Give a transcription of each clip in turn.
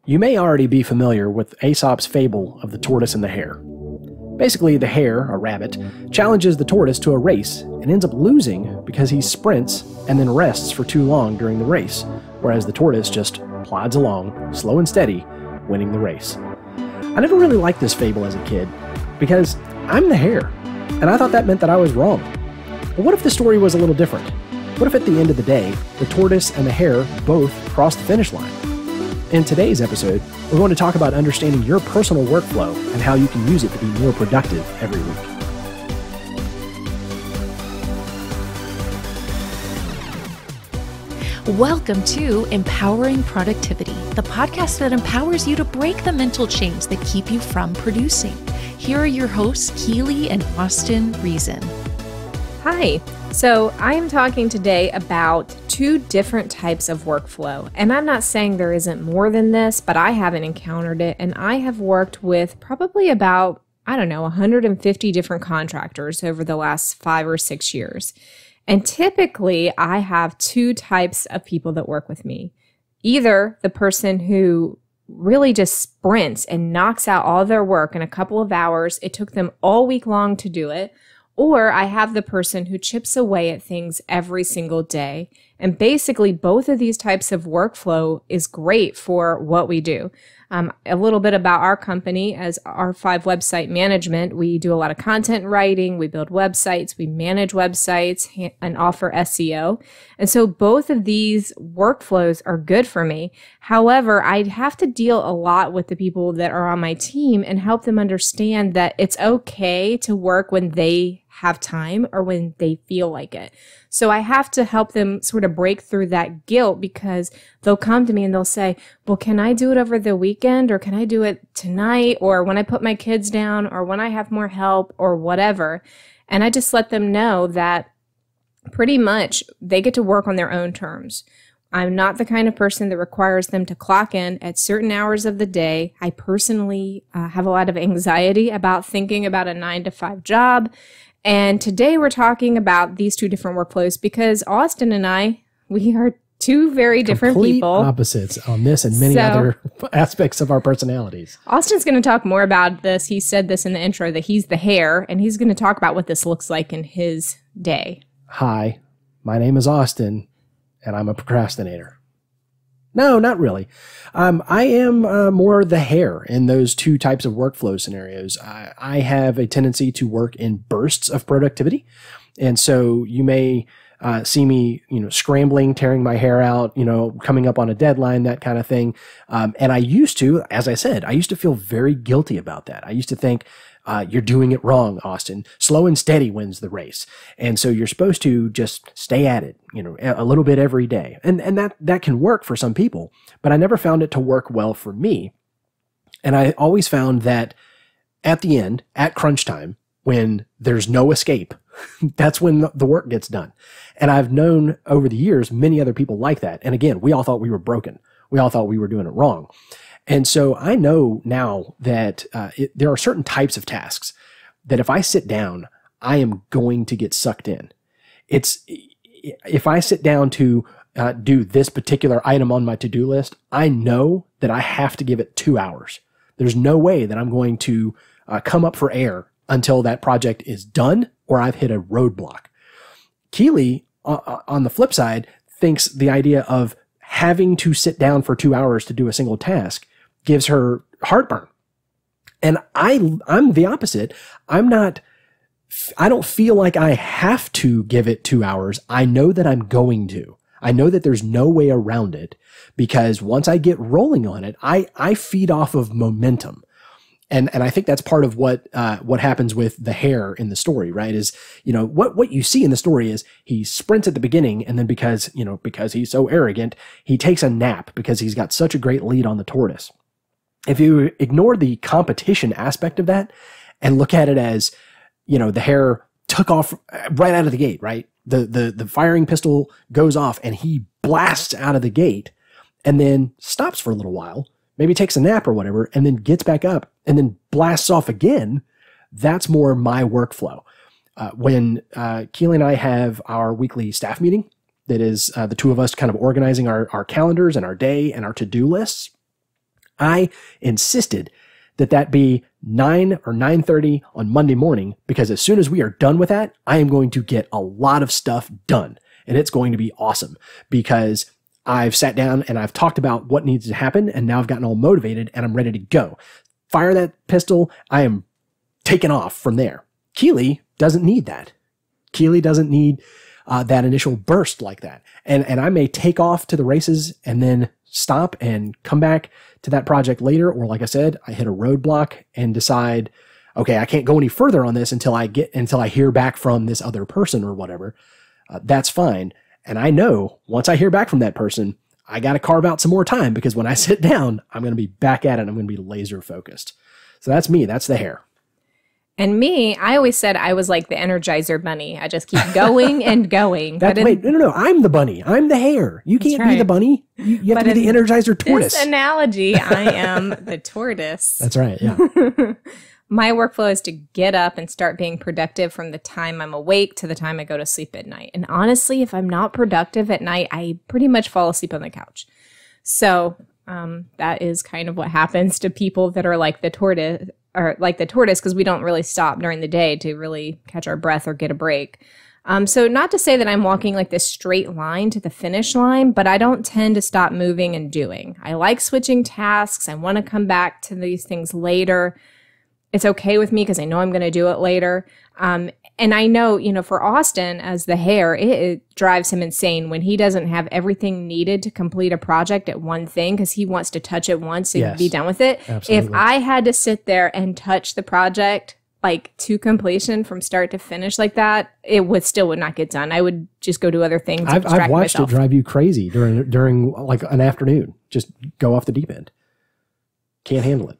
You may already be familiar with Aesop's fable of the tortoise and the hare. Basically, the hare, a rabbit, challenges the tortoise to a race and ends up losing because he sprints and then rests for too long during the race, whereas the tortoise just plods along, slow and steady, winning the race. I never really liked this fable as a kid because I'm the hare, and I thought that meant that I was wrong. But what if the story was a little different? What if at the end of the day, the tortoise and the hare both crossed the finish line? In today's episode, we're going to talk about understanding your personal workflow and how you can use it to be more productive every week. Welcome to Empowering Productivity, the podcast that empowers you to break the mental chains that keep you from producing. Here are your hosts, Keely and Austin Reason. Hi. So I am talking today about two different types of workflow. And I'm not saying there isn't more than this, but I haven't encountered it. And I have worked with probably about, 150 different contractors over the last 5 or 6 years. And typically I have two types of people that work with me. Either the person who really just sprints and knocks out all their work in a couple of hours. It took them all week long to do it. Or I have the person who chips away at things every single day. And basically, both of these types of workflow is great for what we do. A little bit about our company as R5 Website Management. We do a lot of content writing. We build websites. We manage websites and offer SEO. And so both of these workflows are good for me. However, I'd have to deal a lot with the people that are on my team and help them understand that it's okay to work when they have time or when they feel like it. So I have to help them sort of break through that guilt because they'll come to me and they'll say, well, can I do it over the weekend or can I do it tonight or when I put my kids down or when I have more help or whatever. And I just let them know that pretty much they get to work on their own terms. I'm not the kind of person that requires them to clock in at certain hours of the day. I personally have a lot of anxiety about thinking about a 9-to-5 job. And today we're talking about these two different workflows because Austin and I, we are two very different people. Complete opposites on this and many other aspects of our personalities. Austin's going to talk more about this. He said this in the intro that he's the hare, and he's going to talk about what this looks like in his day. Hi, my name is Austin, and I'm a procrastinator. No, not really. I am more the hare in those two types of workflow scenarios. I have a tendency to work in bursts of productivity. And so you may see me, scrambling, tearing my hair out, coming up on a deadline, that kind of thing. And I used to, as I said, I used to feel very guilty about that. I used to think, you're doing it wrong, Austin. Slow and steady wins the race. And so you're supposed to just stay at it, a little bit every day. And that can work for some people, but I never found it to work well for me. And I always found that at the end, at crunch time, when there's no escape, that's when the work gets done. And I've known over the years, many other people like that. And again, we all thought we were broken. We all thought we were doing it wrong. And so I know now that there are certain types of tasks that if I sit down, I am going to get sucked in. If I sit down to do this particular item on my to-do list, I know that I have to give it 2 hours. There's no way that I'm going to come up for air until that project is done or I've hit a roadblock. Keely, on the flip side, thinks the idea of having to sit down for 2 hours to do a single task gives her heartburn. And I'm the opposite. I don't feel like I have to give it 2 hours. I know that I'm going to. I know that there's no way around it because once I get rolling on it, I feed off of momentum. And I think that's part of what happens with the hare in the story, right? Is, what you see in the story is he sprints at the beginning and then because he's so arrogant, he takes a nap because he's got such a great lead on the tortoise. If you ignore the competition aspect of that and look at it as, the hare took off right out of the gate, right? The firing pistol goes off and he blasts out of the gate and then stops for a little while, maybe takes a nap or whatever, and then gets back up and then blasts off again. That's more my workflow. When Keely and I have our weekly staff meeting, that is the two of us kind of organizing our calendars and our day and our to-do lists, I insisted that be 9 or 9:30 on Monday morning, because as soon as we are done with that, I am going to get a lot of stuff done. And it's going to be awesome because I've sat down and I've talked about what needs to happen. And now I've gotten all motivated and I'm ready to go. Fire that pistol. I am taking off from there. Keely doesn't need that. Keely doesn't need that initial burst like that. And I may take off to the races and then stop and come back to that project later. Or like I said, I hit a roadblock and decide, okay, I can't go any further on this until I hear back from this other person or whatever. That's fine. And I know once I hear back from that person, I got to carve out some more time, because when I sit down, I'm going to be back at it. I'm going to be laser focused. So that's me. That's the Hare. And me, I always said I was like the Energizer bunny. I just keep going and going. Wait, no. I'm the bunny. I'm the Hare. You can't be the bunny. You have to be the Energizer tortoise. This analogy, I am the tortoise. That's right, yeah. My workflow is to get up and start being productive from the time I'm awake to the time I go to sleep at night. And honestly, if I'm not productive at night, I pretty much fall asleep on the couch. So that is kind of what happens to people that are like the tortoise, because we don't really stop during the day to really catch our breath or get a break. So not to say that I'm walking like this straight line to the finish line, but I don't tend to stop moving and doing. I like switching tasks. I want to come back to these things later. It's okay with me because I know I'm going to do it later. And I know, for Austin as the Hare, it drives him insane when he doesn't have everything needed to complete a project at one thing, because he wants to touch it once and be done with it. Absolutely. If I had to sit there and touch the project like to completion from start to finish like that, it would not get done. I would just go do other things. I've watched it drive you crazy during like an afternoon. Just go off the deep end. Can't handle it.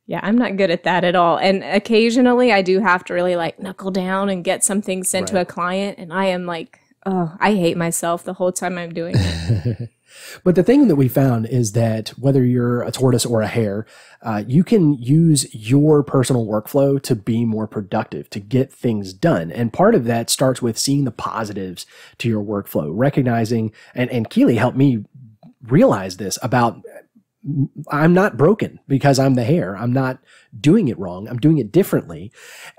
Yeah, I'm not good at that at all. And occasionally I do have to really like knuckle down and get something sent to a client. And I am like, oh, I hate myself the whole time I'm doing it. But the thing that we found is that whether you're a tortoise or a hare, you can use your personal workflow to be more productive, to get things done. And part of that starts with seeing the positives to your workflow, recognizing, and Keely helped me realize this about, I'm not broken because I'm the Hare. I'm not doing it wrong. I'm doing it differently.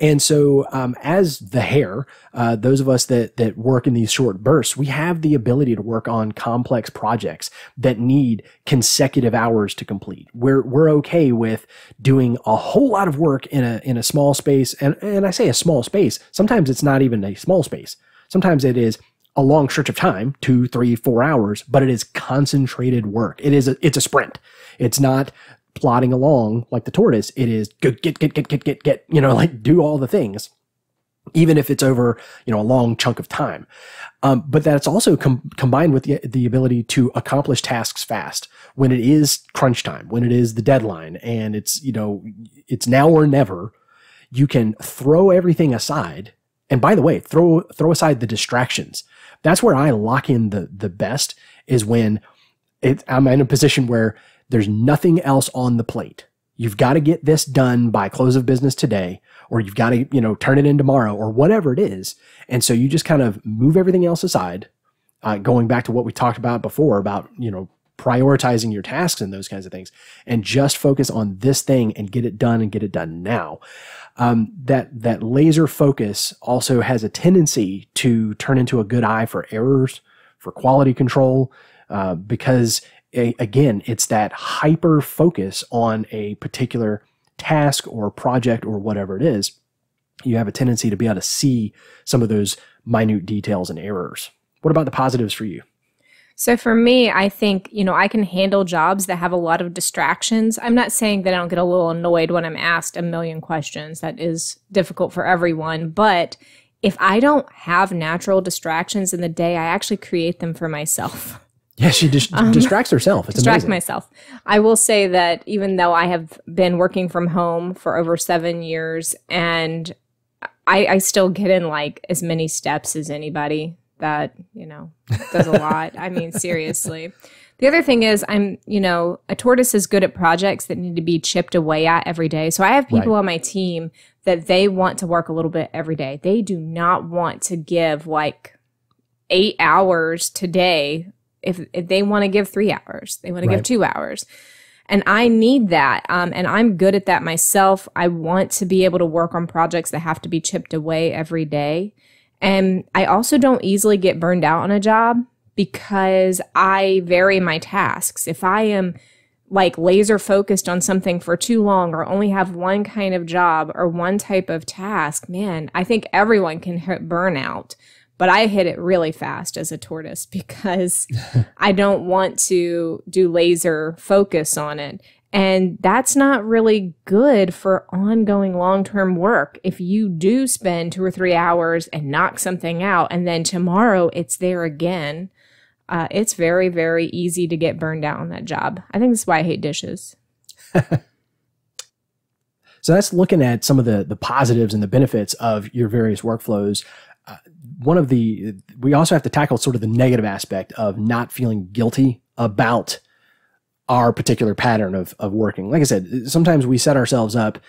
And so as the Hare, those of us that work in these short bursts, we have the ability to work on complex projects that need consecutive hours to complete. We're okay with doing a whole lot of work in a small space. And I say a small space. Sometimes it's not even a small space. Sometimes it is a long stretch of time, 2, 3, 4 hours, but it is concentrated work. It's a sprint. It's not plodding along like the tortoise. It is go, get, like do all the things, even if it's over, a long chunk of time. But that's also combined with the ability to accomplish tasks fast when it is crunch time, when it is the deadline, and it's now or never. You can throw everything aside. And by the way, throw aside the distractions. That's where I lock in the best, is when I'm in a position where there's nothing else on the plate. You've got to get this done by close of business today, or you've got to, turn it in tomorrow, or whatever it is. And so you just kind of move everything else aside, going back to what we talked about before about, prioritizing your tasks and those kinds of things, and just focus on this thing and get it done and get it done now. That laser focus also has a tendency to turn into a good eye for errors, for quality control, because again, it's that hyper focus on a particular task or project or whatever it is. You have a tendency to be able to see some of those minute details and errors. What about the positives for you? So for me, I think, I can handle jobs that have a lot of distractions. I'm not saying that I don't get a little annoyed when I'm asked a million questions. That is difficult for everyone. But if I don't have natural distractions in the day, I actually create them for myself. Yeah, she distracts herself. It's distract amazing. myself. I will say that even though I have been working from home for over 7 years, and I still get in like as many steps as anybody. That, does a lot. I mean, seriously. The other thing is a tortoise is good at projects that need to be chipped away at every day. So I have people on my team that they want to work a little bit every day. They do not want to give like 8 hours today. If they want to give 3 hours, they want to give 2 hours. And I need that. And I'm good at that myself. I want to be able to work on projects that have to be chipped away every day. And I also don't easily get burned out on a job because I vary my tasks. If I am like laser focused on something for too long or only have one kind of job or one type of task, man, I think everyone can hit burnout. But I hit it really fast as a tortoise because I don't want to do laser focus on it. And that's not really good for ongoing long-term work. If you do spend 2 or 3 hours and knock something out and then tomorrow it's there again, it's very, very easy to get burned out on that job. I think that's why I hate dishes. So that's looking at some of the positives and the benefits of your various workflows. We also have to tackle sort of the negative aspect of not feeling guilty about our particular pattern of working. Like I said, sometimes we set ourselves up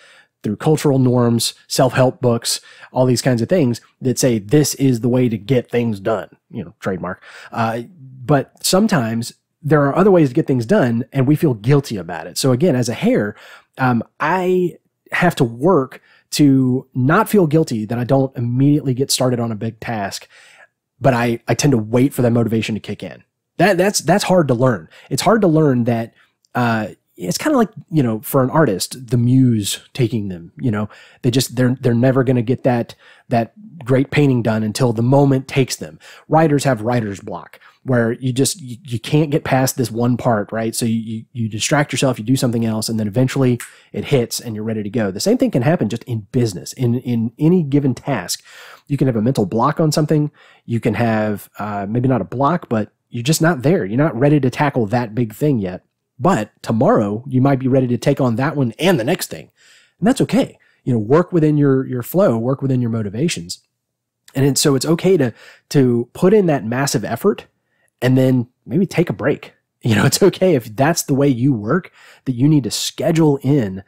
through cultural norms, self-help books, all these kinds of things that say this is the way to get things done, trademark. But sometimes there are other ways to get things done and we feel guilty about it. So again, as a Hare, I have to work to not feel guilty that I don't immediately get started on a big task, but I tend to wait for that motivation to kick in. That's hard to learn. It's hard to learn that it's kind of like, for an artist, the muse taking them, they're never going to get that great painting done until the moment takes them. Writers have writer's block where you can't get past this one part, right? So you distract yourself, you do something else, and then eventually it hits and you're ready to go. The same thing can happen just in business, in any given task. You can have a mental block on something. You can have, maybe not a block, but you're just not there. You're not ready to tackle that big thing yet. But tomorrow you might be ready to take on that one and the next thing. And that's okay. Work within your flow, work within your motivations. And so it's okay to put in that massive effort and then maybe take a break. It's okay if that's the way you work, that you need to schedule in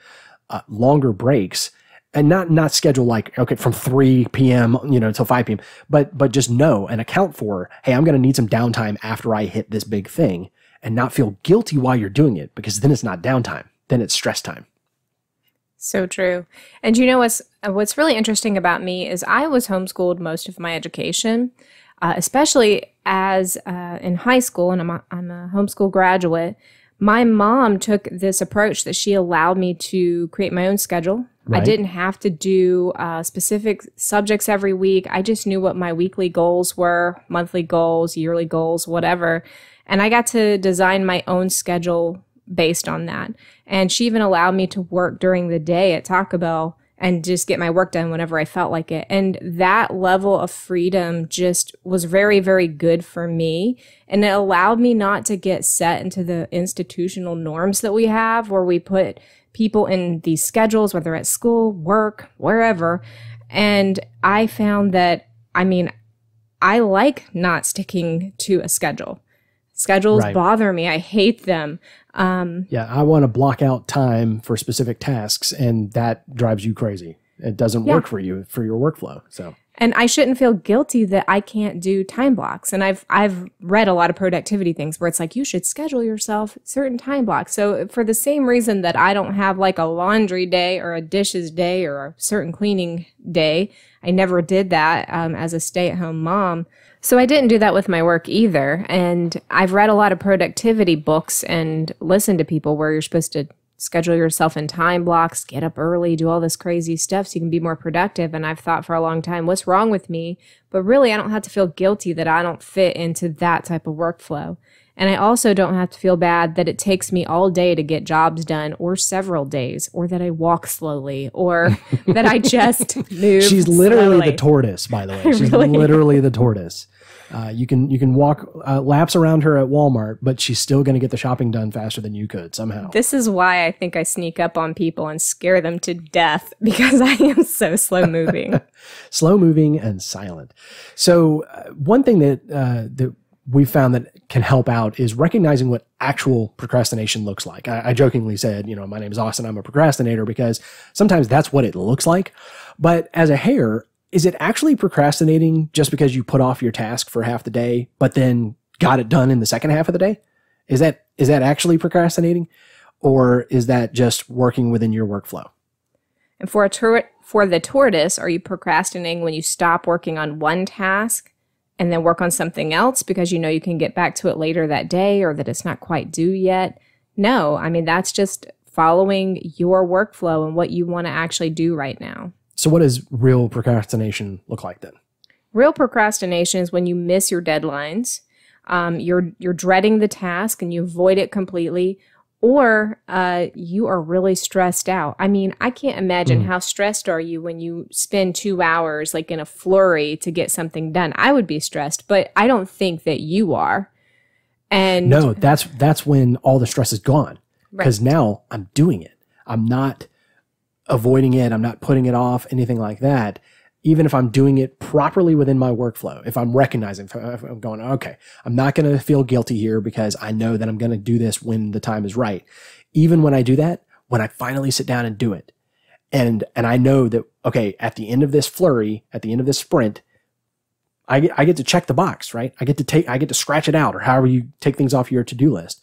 longer breaks and not schedule like, okay, from 3 p.m., till 5 p.m., but just know and account for, hey, I'm going to need some downtime after I hit this big thing and not feel guilty while you're doing it, because then it's not downtime. Then it's stress time. So true. And what's really interesting about me is I was homeschooled most of my education, especially as in high school, and I'm a homeschool graduate. My mom took this approach that she allowed me to create my own schedule. Right. I didn't have to do specific subjects every week. I just knew what my weekly goals were, monthly goals, yearly goals, whatever. And I got to design my own schedule based on that. And she even allowed me to work during the day at Taco Bell and just get my work done whenever I felt like it. And that level of freedom just was very, very good for me. And it allowed me not to get set into the institutional norms that we have, where we put people in these schedules, whether at school, work, wherever. And I found that, I like not sticking to a schedule. Schedules bother me. I hate them. I want to block out time for specific tasks, and that drives you crazy. It doesn't work for you, for your workflow. So, and I shouldn't feel guilty that I can't do time blocks. And I've read a lot of productivity things where it's like, you should schedule yourself certain time blocks. So for the same reason that I don't have like a laundry day or a dishes day or a certain cleaning day, I never did that as a stay-at-home mom. So I didn't do that with my work either. And I've read a lot of productivity books and listened to people where you're supposed to schedule yourself in time blocks, get up early, do all this crazy stuff so you can be more productive. And I've thought for a long time, what's wrong with me? But really, I don't have to feel guilty that I don't fit into that type of workflow. And I also don't have to feel bad that it takes me all day to get jobs done, or several days, or that I walk slowly, or that I just move She's literally slowly. the tortoise, by the way. She's literally the tortoise. You can walk laps around her at Walmart, but she's still going to get the shopping done faster than you could somehow. This is why I think I sneak up on people and scare them to death, because I am so slow moving. Slow moving and silent. So one thing that we found that can help out is recognizing what actual procrastination looks like. I jokingly said, my name is Austin, I'm a procrastinator, because sometimes that's what it looks like. But as a Hare, is it actually procrastinating just because you put off your task for half the day, but then got it done in the second half of the day? Is that actually procrastinating? Or is that just working within your workflow? And for the tortoise, are you procrastinating when you stop working on one task and then work on something else because you know you can get back to it later that day or that it's not quite due yet? No, I mean, that's just following your workflow and what you want to actually do right now. So what does real procrastination look like then? Real procrastination is when you miss your deadlines, you're dreading the task and you avoid it completely, or you are really stressed out. I mean, I can't imagine how stressed are you when you spend 2 hours like in a flurry to get something done. I would be stressed, but I don't think that you are. And no, that's when all the stress is gone, because now I'm doing it. I'm not avoiding it. I'm not putting it off, anything like that. Even if I'm doing it properly within my workflow, if I'm recognizing, if I'm going, okay, I'm not going to feel guilty here because I know that I'm going to do this when the time is right. Even when I do that, when I finally sit down and do it, and I know that, okay, at the end of this flurry, at the end of this sprint, I get to check the box, right? I get to scratch it out, or however you take things off your to-do list.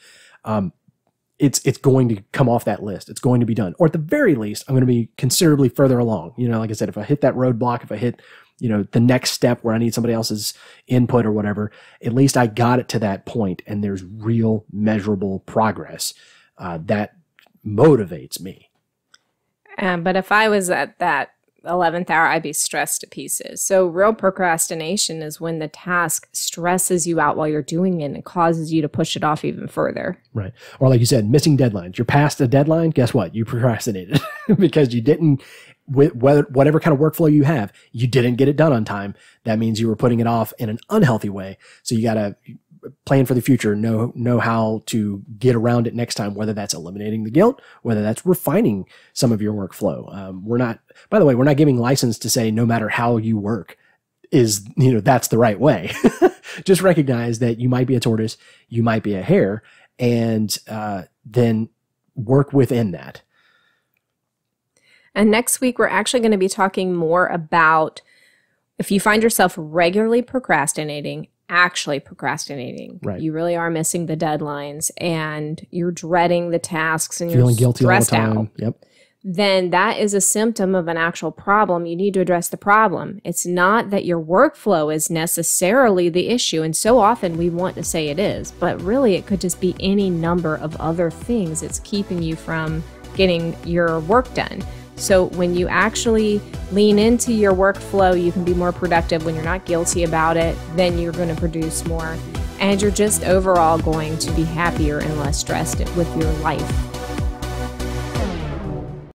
It's going to come off that list. It's going to be done. Or at the very least, I'm going to be considerably further along. You know, like I said, if I hit that roadblock, if I hit, you know, the next step where I need somebody else's input or whatever, at least I got it to that point and there's real measurable progress that motivates me. But if I was at that 11th hour, I'd be stressed to pieces. So real procrastination is when the task stresses you out while you're doing it and it causes you to push it off even further. Right. Or like you said, missing deadlines. You're past a deadline. Guess what? You procrastinated because you didn't, whatever kind of workflow you have, you didn't get it done on time. That means you were putting it off in an unhealthy way. So you got to plan for the future, know how to get around it next time, whether that's eliminating the guilt, whether that's refining some of your workflow. By the way, we're not giving license to say no matter how you work is, you know, that's the right way. Just recognize that you might be a tortoise, you might be a hare, and then work within that. And next week, we're actually going to be talking more about if you find yourself regularly procrastinating, actually procrastinating. Right. You really are missing the deadlines and you're dreading the tasks and feeling you're guilty all the stressed time. out. Yep. Then that is a symptom of an actual problem. You need to address the problem. It's not that your workflow is necessarily the issue. And so often we want to say it is, but really it could just be any number of other things that's keeping you from getting your work done. So when you actually lean into your workflow, you can be more productive. When you're not guilty about it, then you're going to produce more. And you're just overall going to be happier and less stressed with your life.